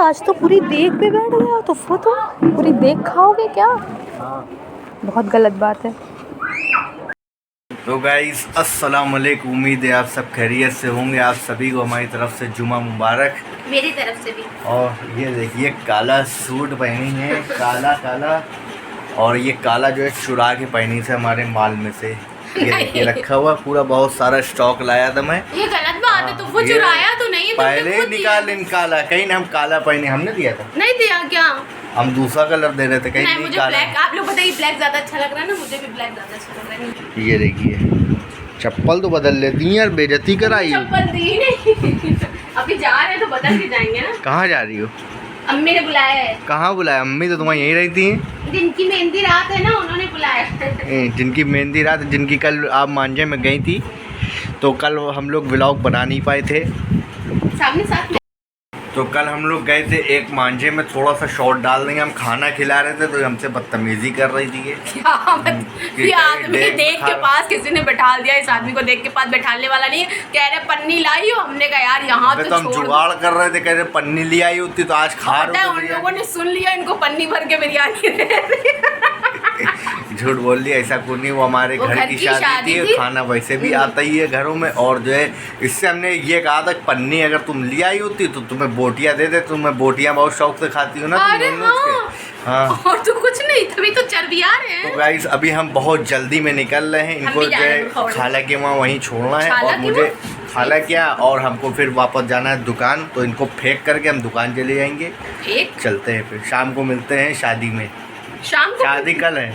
आज तो पूरी देख पे बैठ गया तो पूरी देख खाओगे क्या? बहुत गलत बात है। तो गाइस अस्सलाम वालेकुम, उम्मीद है आप सब खैरियत से होंगे। आप सभी को हमारी तरफ से जुमा मुबारक। मेरी तरफ से भी। और ये देखिए काला सूट पहनी है, काला काला, और ये काला जो है चुरा के पहनी से हमारे माल में से ये रखा हुआ पूरा, बहुत सारा स्टॉक लाया था मैं। ये गलत बात है, तो वो चुराया तो नहीं, पहले ही निकाला कहीं ना, हम काला पहने हमने दिया था। नहीं दिया क्या? हम दूसरा कलर दे रहे थे कहीं नहीं, मुझे ब्लैक, आप लोग बताइए ब्लैक ज्यादा अच्छा लग रहा है ना, मुझे भी ब्लैक ज्यादा अच्छा लग रहा है। ये देखिए चप्पल तो बदल लेती है यार, बेइज्जती कराई। चप्पल दी नहीं अभी जा रहे हैं तो बदल के जाएंगे ना। कहाँ जा रही हो? अम्मी ने बुलाया है। कहाँ बुलाया? अम्मी तो तुम्हारी यहीं रहती हैं। जिनकी मेहंदी रात है ना, उन्होंने बुलाया। जिनकी मेहंदी रात, जिनकी कल आप मांझे में गई थी, तो कल हम लोग व्लॉग बना नहीं पाए थे। सामने साथ तो कल हम लोग गए थे एक मांझे में, थोड़ा सा शॉर्ट डाल देंगे, हम खाना खिला रहे थे तो हमसे बदतमीजी कर रही थी ये आदमी देख के पास किसी ने बैठा दिया। इस आदमी को देख के पास बैठाने वाला नहीं है। कह रहे पन्नी लाई हो, हमने कहा यार यहाँ तो हम जुगाड़ कर रहे थे, कह रहे पन्नी ले आई होती तो आज खा रहे। उन लोगों ने सुन लिया, इनको पन्नी भर के बिरयानी झूठ बोल लिया, ऐसा कुछ नहीं। वो हमारे घर की शादी थी, खाना वैसे भी आता ही है घरों में। और जो है इससे हमने ये कहा था पन्नी अगर तुम ले आई होती तो तुम्हें बोटियाँ दे दे, तुम्हें बोटियाँ बहुत शौक से खाती हो ना तुम। हाँ, और तो कुछ नहीं, तभी तो चर्बिया रहे हैं। तो गाइस अभी हम बहुत जल्दी में निकल रहे हैं, इनको जो है खाला के वहाँ वहीं छोड़ना है, और मुझे खाला क्या, और हमको फिर वापस जाना है दुकान। तो इनको फेंक करके हम दुकान चले जाएंगे। चलते हैं, फिर शाम को मिलते हैं शादी में। शादी कल है।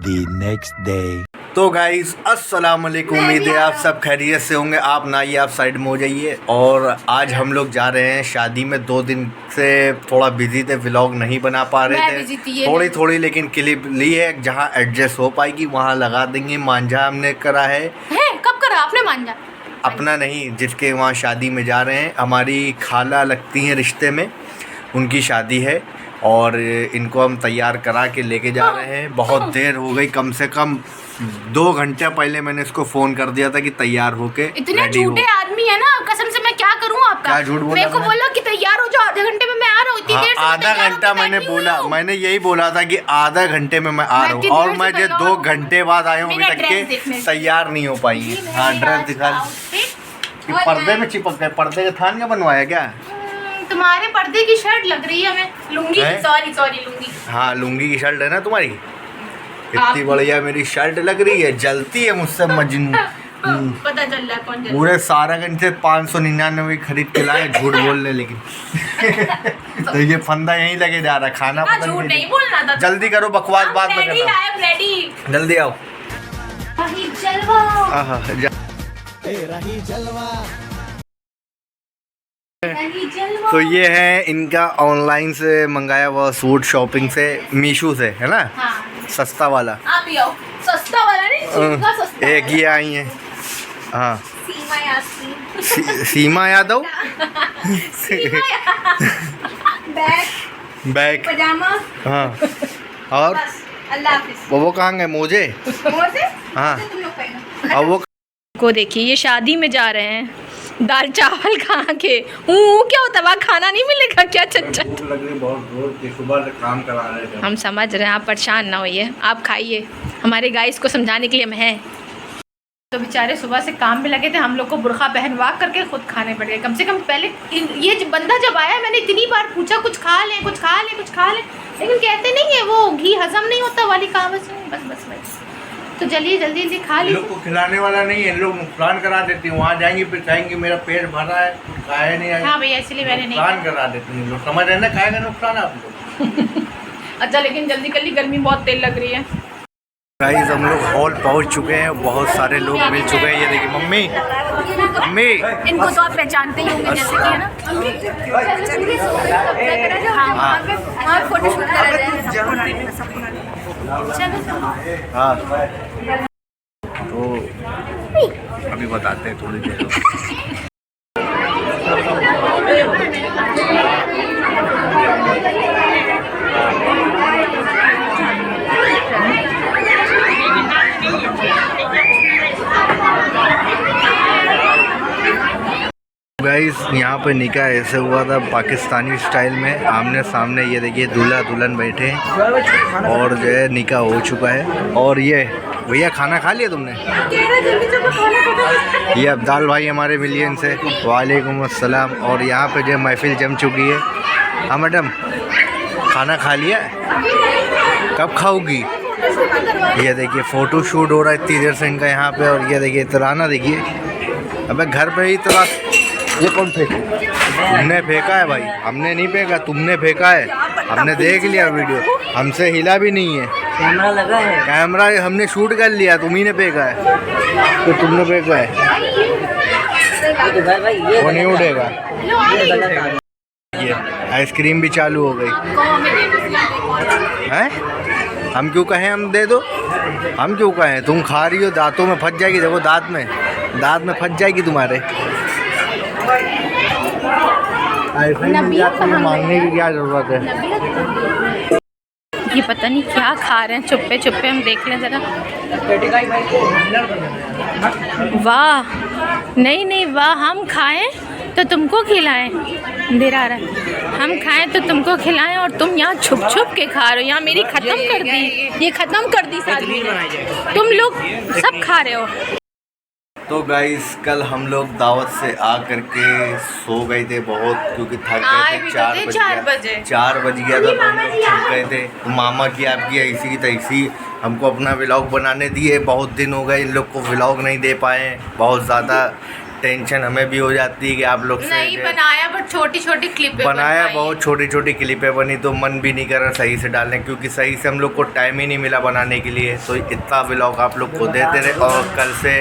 The next day. तो गाइस अस्सलाम वालेकुम, उम्मीद है आप सब खैरियत से होंगे। आप ना आइए, आप साइड में हो जाइए। और आज हम लोग जा रहे हैं शादी में। 2 दिन से थोड़ा बिजी थे, व्लॉग नहीं बना पा रहे थे, थोड़ी लेकिन क्लिप ली है। जहाँ एडजस्ट हो पाएगी वहाँ लगा देंगे। मांझा हमने करा है। कब करा आपने मांझा? अपना नहीं, जिसके वहाँ शादी में जा रहे हैं, हमारी खाला लगती हैं रिश्ते में, उनकी शादी है। और इनको हम तैयार करा के लेके जा रहे हैं। बहुत देर हो गई, कम से कम 2 घंटे पहले मैंने इसको फ़ोन कर दिया था कि तैयार होके इतने झूठे आदमी है ना, कसम से मैं क्या करूं आपका? क्या झूठ बोला? मेरे को बोला कि तैयार हो जाओ, आधे घंटे में मैं आ रहा हूं। इतनी देर से आधा घंटा मैंने बोला, मैंने यही बोला था कि आधा घंटे में मैं आ रहा हूँ, और मैं जो 2 घंटे बाद आया हूँ, अभी तक के तैयार नहीं हो पाई है। हाँ, ड्रेस दिखा, पर्दे में चिपक गए। पर्दे का थान क्या बनवाया क्या? तुम्हारे पर्दे की शर्ट लग रही है हमें, लुंगी। सॉरी लुंगी। हाँ, लुंगी की शर्ट है ना तुम्हारी। इतनी बढ़िया मेरी शर्ट लग रही है, जलती है मुझसे मजनू। पता चल रहा है कौन जलता है। पूरे सारागंज से 599 खरीद के लाए, झूठ बोलने लेकिन तो ये फंदा यहीं लगे जा रहा है। खाना झूठ नहीं बोलना था। जल्दी करो, बकवास बात मत करना। जल्दी आओ। तो ये है इनका ऑनलाइन से मंगाया हुआ सूट, शॉपिंग से, मीशो से, है ना? हाँ। सस्ता वाला। आप ही आओ। सस्ता वाला नहीं, सस्ता एक ये आई है। हाँ, सीमा यादव। बैग, पजामा। हाँ, और अल्लाह हाफिज़। वो कहाँ गए? मोजे। हाँ, अब वो को देखिए, ये शादी में जा रहे हैं, दाल चावल खा के क्या होता है, वहाँ खाना नहीं मिलेगा क्या? चच्चा सुबह से काम करा रहे थे। हम समझ रहे हैं, आप परेशान ना होइए, आप खाइए। हमारे गाइस को समझाने के लिए हम हैं। तो बेचारे सुबह से काम में लगे थे, हम लोग को बुर्खा पहनवा करके खुद खाने पड़ गए। कम से कम पहले ये बंदा जब आया, मैंने इतनी बार पूछा कुछ खा ले, कुछ खा ले, कुछ खा ले, लेकिन कहते नहीं है, वो घी हजम नहीं होता वाली कहावत है। बस तो जल्दी जल्दी खा ली। लोग को खिलाने वाला नहीं है, लोग नुकसान करा देती हैं। वहाँ जाएंगी फिर कहेंगे मेरा पेट भरा है, खाया नहीं आया। हाँ भैया, इसलिए मैंने नहीं, नुकसान करा देती हैं लोग। समझ रहे ना, खाएगा नुकसान आप लोग। अच्छा, लेकिन जल्दी कर ली, गर्मी बहुत तेज लग रही है। गाइस हम लोग हॉल पहुँच चुके हैं, बहुत सारे लोग मिल चुके हैं। ये देखिए मम्मी, इनको तो आप पहचानते ही होंगे, जैसे कि है ना। हाँ, फोटोशूट करा रहे हैं। हाँ, तो अभी बताते हैं थोड़ी देर। गाइस यहाँ पे निकाह ऐसे हुआ था पाकिस्तानी स्टाइल में, आमने सामने। ये देखिए दूल्हा दुल्हन बैठे हैं और जो है निकाह हो चुका है। और ये भैया खाना खा लिया तुमने? ये अब्दाल भाई हमारे मिलियन से, वालेकुम अस्सलाम। और यहाँ पे जो महफिल जम चुकी है। हाँ मैडम, खाना खा लिया? कब खाओगी? ये देखिए फ़ोटो शूट हो रहा है इतनी देर से इनका यहाँ पे। और ये देखिए तराना देखिए, अबे घर पे ही तरा। ये कौन फेंका? तुमने फेंका है भाई, हमने नहीं फेंका, तुमने फेंका है। हमने देख लिया वीडियो, हमसे हिला भी नहीं है। कैमरा लगा है, कैमरा हमने शूट कर लिया, तुम्ही ने फेंका है। तो तुमने फेंका है, भाई ये वो नहीं उठेगा। ये गलत आ ये आइसक्रीम भी चालू हो गई है। हम क्यों कहें हम दे दो? हम क्यों कहें? तुम खा रही हो, दांतों में फंस जाएगी। देखो दांत में फंस जाएगी तुम्हारे। आइसक्रीम मांगने की क्या ज़रूरत है? ये पता नहीं क्या खा रहे हैं, चुप्पे चुप्पे हम देख लें ज़रा। वाह, नहीं वाह, हम खाएं तो तुमको खिलाएं। अंधेर आ रहा है। हम खाएं तो तुमको खिलाएं और तुम यहाँ छुप छुप के खा रहे हो। यहाँ मेरी ख़त्म कर दी, ये ख़त्म कर दी शादी। तुम लोग सब खा रहे हो। तो गाइस कल हम लोग दावत से आ करके सो गए थे बहुत, क्योंकि थक गए थे। 4 बज गया था तो हम लोग थक गए थे। तो मामा की आपकी ऐसी तैसी हमको अपना व्लॉग बनाने दिए। बहुत दिन हो गए इन लोग को व्लॉग नहीं दे पाए। बहुत ज़्यादा टेंशन हमें भी हो जाती है कि आप लोग से नहीं बनाया, बट छोटी छोटी क्लिपें बनाया, बहुत छोटी छोटी क्लिपें बनी। तो मन भी नहीं कर रहा सही से डालने, क्योंकि सही से हम लोग को टाइम ही नहीं मिला बनाने के लिए। तो इतना व्लॉग आप लोग को देते रहे। और कल से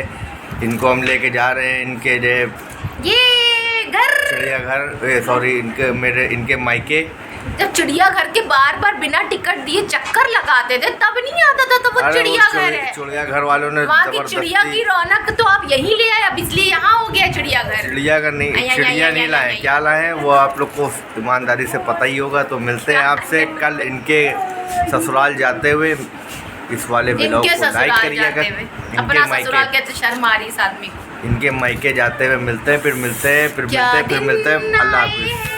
इनको हम लेके जा रहे हैं इनके जो ये घर, चिड़ियाघर, सॉरी इनके मायके। जब चिड़ियाघर के बार बार बिना टिकट दिए चक्कर लगाते थे तब नहीं आता था। तो वो चिड़ियाघर है, चिड़ियाघर वालों ने वहाँ की चिड़िया की रौनक तो आप यहीं ले आए, अब इसलिए यहाँ हो गया चिड़ियाघर। चिड़ियाघर नहीं, चिड़िया नहीं लाए। क्या लाए हैं वो आप लोग को ईमानदारी से पता ही होगा। तो मिलते हैं आपसे कल इनके ससुराल जाते हुए। इस वाले व्लॉग को लाइक करिएगा। अपना ससुराल कहते शर्म आ रही इस आदमी को। इनके मायके जाते हुए मिलते हैं, फिर मिलते हैं, फिर मिलते हैं, फिर मिलते हैं। अल्लाह हाफिज़।